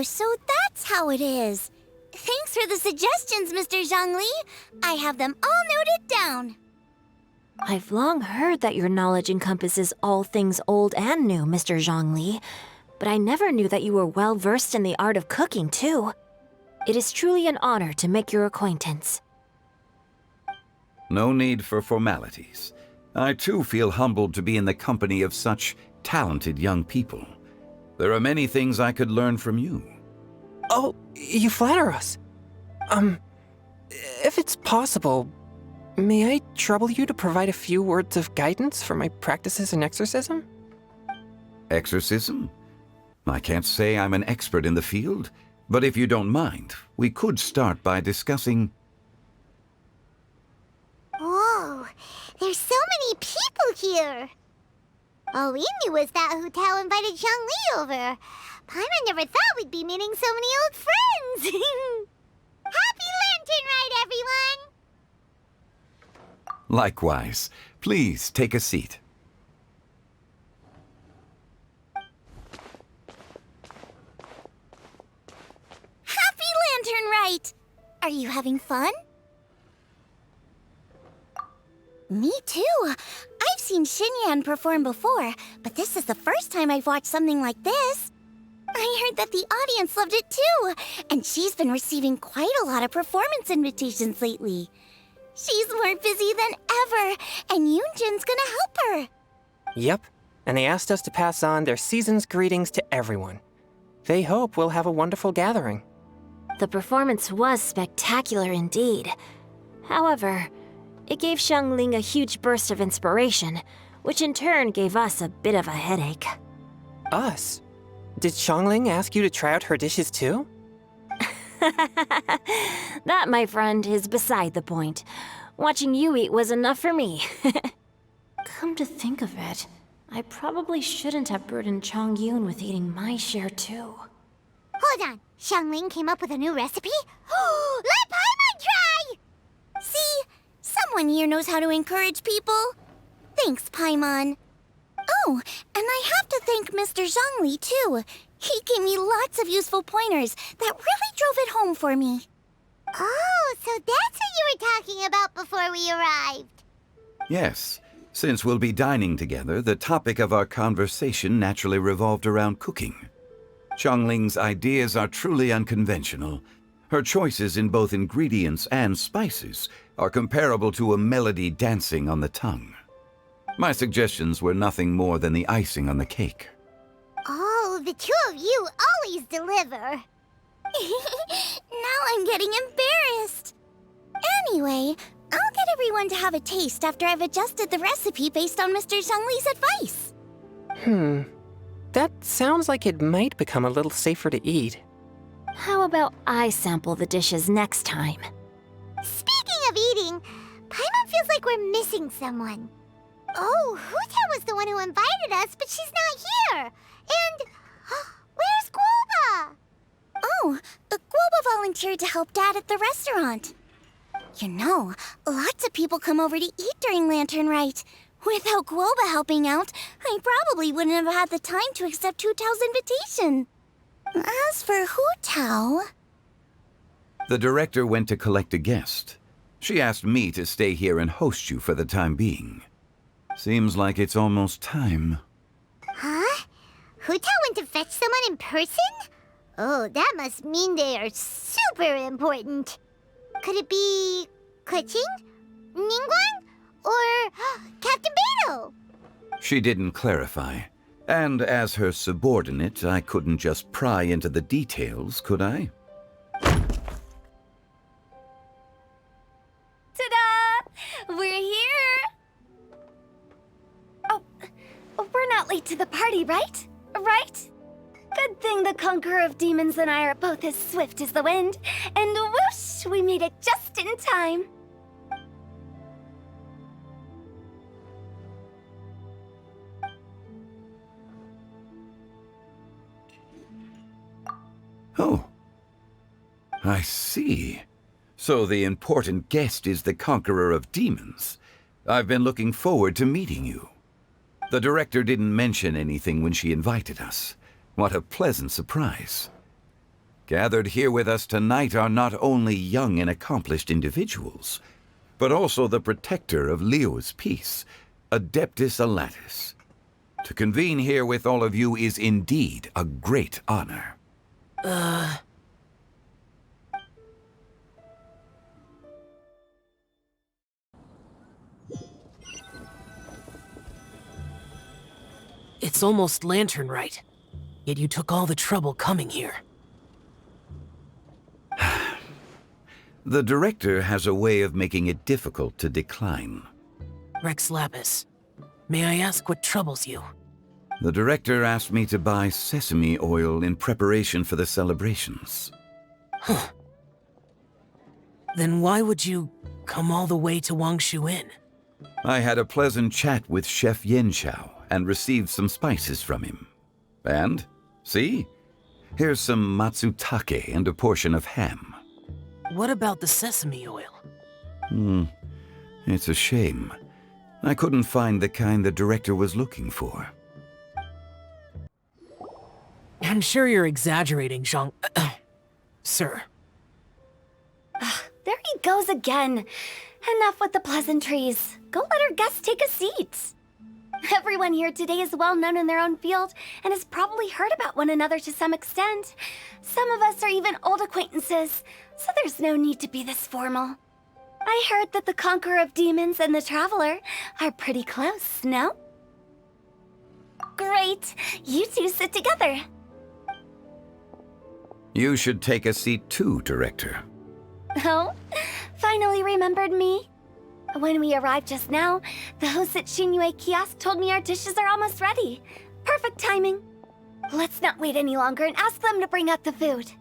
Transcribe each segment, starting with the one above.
so that's how it is. Thanks for the suggestions, Mr. Zhongli. I have them all noted down. I've long heard that your knowledge encompasses all things old and new, Mr. Zhongli, but I never knew that you were well versed in the art of cooking, too. It is truly an honor to make your acquaintance. No need for formalities. I too feel humbled to be in the company of such talented young people. There are many things I could learn from you. Oh, you flatter us. If it's possible, may I trouble you to provide a few words of guidance for my practices in exorcism? Exorcism? I can't say I'm an expert in the field, but if you don't mind, we could start by discussing... Whoa, there's so many people here. All we knew was that Hu Tao invited Zhongli over. Paimon never thought we'd be meeting so many old friends. Happy Latern Rite, everyone! Likewise. Please take a seat. Happy Latern Rite! Are you having fun? Me too. I've seen Xinyue perform before, but this is the first time I've watched something like this. I heard that the audience loved it too, and she's been receiving quite a lot of performance invitations lately. She's more busy than ever, and Yoonjin's gonna help her. Yep, and they asked us to pass on their season's greetings to everyone. They hope we'll have a wonderful gathering. The performance was spectacular indeed. However, it gave Xiangling a huge burst of inspiration, which in turn gave us a bit of a headache. Us? Did Xiangling ask you to try out her dishes too? That, my friend, is beside the point. Watching you eat was enough for me. Come to think of it, I probably shouldn't have burdened Chongyun with eating my share too. Hold on, Xiangling came up with a new recipe? Let Paimon try! See? Someone here knows how to encourage people. Thanks, Paimon. Oh, and I have to thank Mr. Zhongli, too. He gave me lots of useful pointers that really drove it home for me. Oh, so that's what you were talking about before we arrived. Yes. Since we'll be dining together, the topic of our conversation naturally revolved around cooking. Xiangling's ideas are truly unconventional. Her choices in both ingredients and spices are comparable to a melody dancing on the tongue. My suggestions were nothing more than the icing on the cake. Oh, the two of you always deliver. Now I'm getting embarrassed. Anyway, I'll get everyone to have a taste after I've adjusted the recipe based on Mr. Zhongli's advice. That sounds like it might become a little safer to eat. How about I sample the dishes next time? Speaking of eating, Paimon feels like we're missing someone. Oh, Hu Tao was the one who invited us, but she's not here. And where's Guoba? Oh, Guoba volunteered to help Dad at the restaurant. You know, lots of people come over to eat during Latern Rite. Without Guoba helping out, I probably wouldn't have had the time to accept Hu Tao's invitation. As for Hu Tao... The director went to collect a guest. She asked me to stay here and host you for the time being. Seems like it's almost time. Huh? Hu Tao went to fetch someone in person? Oh, that must mean they are super important. Could it be... Keqing? Ningguang? Or Captain Beidou? She didn't clarify. And as her subordinate, I couldn't just pry into the details, could I? Ta-da! We're here! Oh, we're not late to the party, right? Right? Good thing the Conqueror of Demons and I are both as swift as the wind. And whoosh, we made it just in time. Oh. I see. So the important guest is the Conqueror of Demons. I've been looking forward to meeting you. The director didn't mention anything when she invited us. What a pleasant surprise. Gathered here with us tonight are not only young and accomplished individuals, but also the protector of Leo's peace, Adeptus Alatus. To convene here with all of you is indeed a great honor. It's almost Latern Rite, yet you took all the trouble coming here. The director has a way of making it difficult to decline. Rex Lapis, may I ask what troubles you? The director asked me to buy sesame oil in preparation for the celebrations. Huh. Then why would you come all the way to Wangshu Inn? I had a pleasant chat with Chef Yenshao and received some spices from him. And, see? Here's some matsutake and a portion of ham. What about the sesame oil? It's a shame. I couldn't find the kind the director was looking for. I'm sure you're exaggerating, Sir. There he goes again. Enough with the pleasantries. Go let our guests take a seat. Everyone here today is well known in their own field and has probably heard about one another to some extent. Some of us are even old acquaintances, so there's no need to be this formal. I heard that the Conqueror of Demons and the Traveler are pretty close, no? Great! You two sit together. You should take a seat too, Director. Oh? Finally remembered me? When we arrived just now, the host at Xinyue Kiosk told me our dishes are almost ready. Perfect timing. Let's not wait any longer and ask them to bring out the food.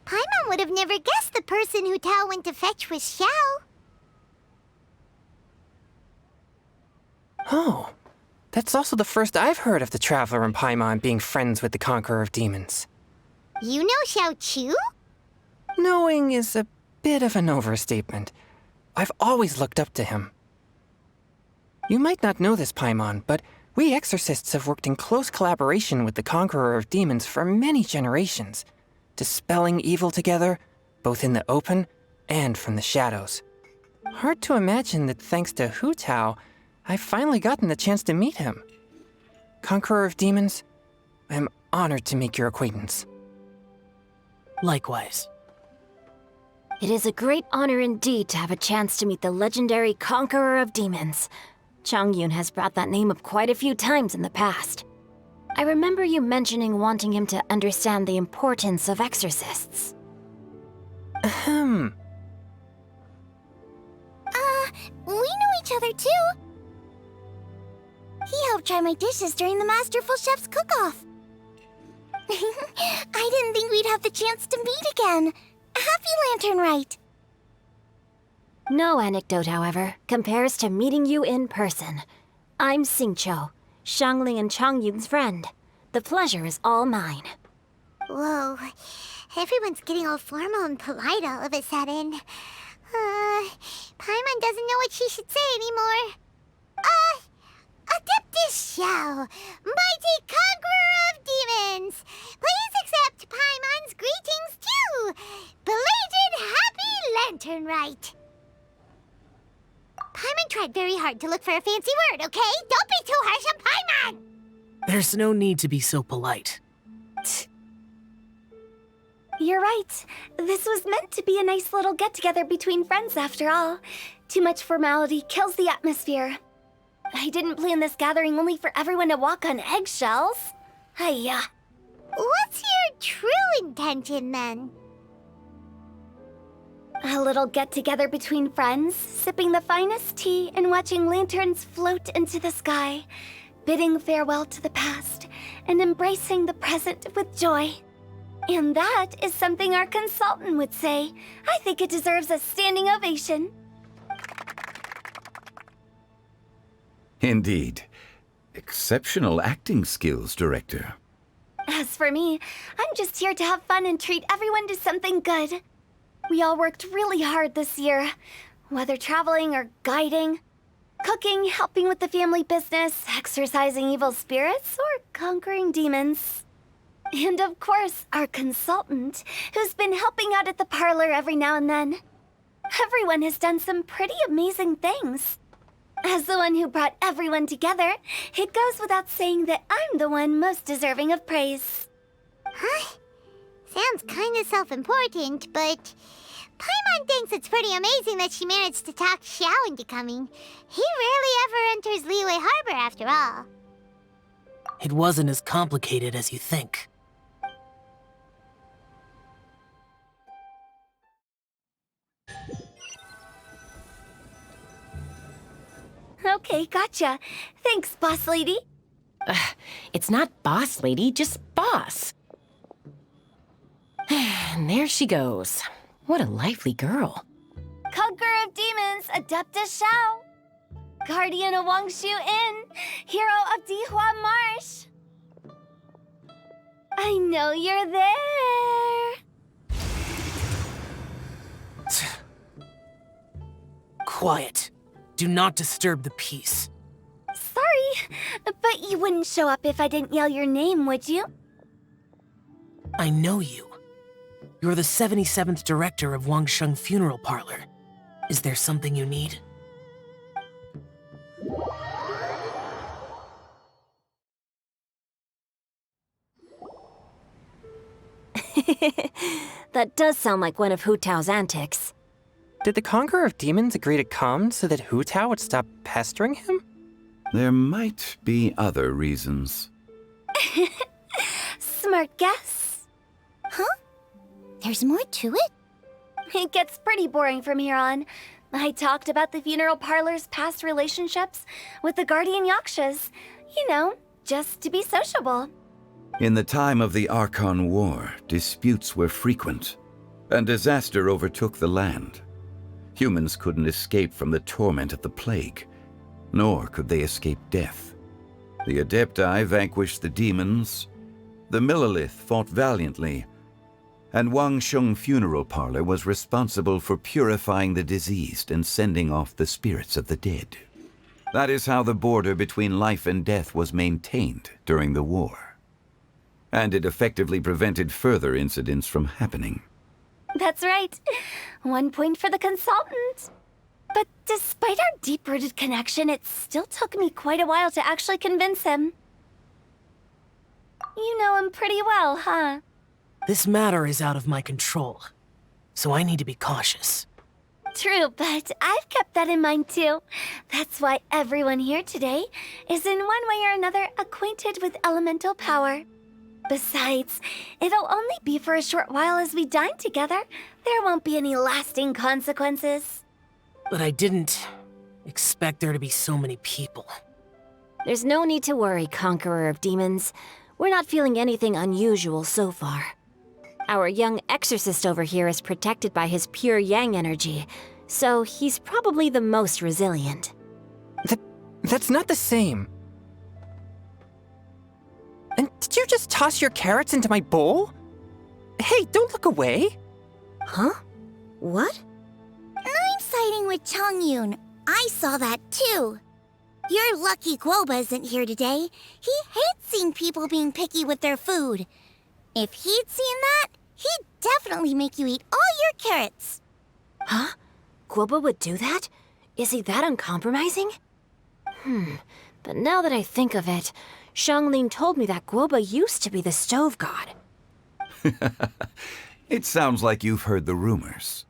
Paimon would have never guessed the person who Tao went to fetch was Xiao. Oh, that's also the first I've heard of the Traveler and Paimon being friends with the Conqueror of Demons. You know Xiao Chu? Knowing is a bit of an overstatement. I've always looked up to him. You might not know this, Paimon, but we exorcists have worked in close collaboration with the Conqueror of Demons for many generations, dispelling evil together, both in the open and from the shadows. Hard to imagine that thanks to Hu Tao, I've finally gotten the chance to meet him. Conqueror of Demons, I'm honored to make your acquaintance. Likewise. It is a great honor indeed to have a chance to meet the legendary Conqueror of Demons. Chongyun has brought that name up quite a few times in the past. I remember you mentioning wanting him to understand the importance of exorcists. We know each other too. He helped try my dishes during the Masterful Chef's cook-off. I didn't think we'd have the chance to meet again. Happy Latern Rite! No anecdote, however, compares to meeting you in person. I'm Xingqiu, Zhongli and Chongyun's friend. The pleasure is all mine. Whoa, everyone's getting all formal and polite all of a sudden. Paimon doesn't know what she should say anymore. Adeptus Xiao, mighty conqueror of demons, please accept Paimon's greetings too. Belated Happy Latern Rite. Paimon tried very hard to look for a fancy word, okay? Don't be too harsh on Paimon! There's no need to be so polite. You're right. This was meant to be a nice little get-together between friends after all. Too much formality kills the atmosphere. I didn't plan this gathering only for everyone to walk on eggshells. Hiya. What's your true intention, then? A little get-together between friends, sipping the finest tea and watching lanterns float into the sky, bidding farewell to the past and embracing the present with joy. And that is something our consultant would say. I think it deserves a standing ovation. Indeed. Exceptional acting skills, Director. As for me, I'm just here to have fun and treat everyone to something good. We all worked really hard this year, whether traveling or guiding. Cooking, helping with the family business, exorcising evil spirits, or conquering demons. And of course, our consultant, who's been helping out at the parlor every now and then. Everyone has done some pretty amazing things. As the one who brought everyone together, it goes without saying that I'm the one most deserving of praise. Huh? Sounds kinda self-important, but Paimon thinks it's pretty amazing that she managed to talk Xiao into coming. He rarely ever enters Liyue Harbor after all. It wasn't as complicated as you think. Okay, gotcha. Thanks, boss lady. It's not boss lady, just boss. And there she goes. What a lively girl. Conqueror of demons, Adeptus Xiao. Guardian of Wangshu Inn, hero of Dihua Marsh. I know you're there. Quiet. Do not disturb the peace. Sorry, but you wouldn't show up if I didn't yell your name, would you? I know you. You're the 77th director of Wangsheng Funeral Parlor. Is there something you need? That does sound like one of Hu Tao's antics. Did the Conqueror of Demons agree to come so that Hu Tao would stop pestering him? There might be other reasons. Smart guess. Huh? There's more to it? It gets pretty boring from here on. I talked about the funeral parlor's past relationships with the guardian yakshas. You know, just to be sociable. In the time of the Archon War, disputes were frequent, and disaster overtook the land. Humans couldn't escape from the torment of the plague, nor could they escape death. The Adepti vanquished the demons, the Millelith fought valiantly, and Wangsheng Funeral Parlor was responsible for purifying the diseased and sending off the spirits of the dead. That is how the border between life and death was maintained during the war. And it effectively prevented further incidents from happening. That's right. 1 point for the consultant. But despite our deep-rooted connection, it still took me quite a while to actually convince him. You know him pretty well, huh? This matter is out of my control, so I need to be cautious. True, but I've kept that in mind too. That's why everyone here today is in one way or another acquainted with elemental power. Besides, it'll only be for a short while as we dine together. There won't be any lasting consequences. But I didn't expect there to be so many people. There's no need to worry, Conqueror of Demons. We're not feeling anything unusual so far. Our young exorcist over here is protected by his pure yang energy, so he's probably the most resilient. That's not the same. And did you just toss your carrots into my bowl? Hey, don't look away. Huh? What? I'm siding with Chongyun. I saw that too. You're lucky Guoba isn't here today. He hates seeing people being picky with their food. If he'd seen that, he'd definitely make you eat all your carrots. Huh? Guoba would do that? Is he that uncompromising? But now that I think of it, Xianglin told me that Guoba used to be the stove god. It sounds like you've heard the rumors.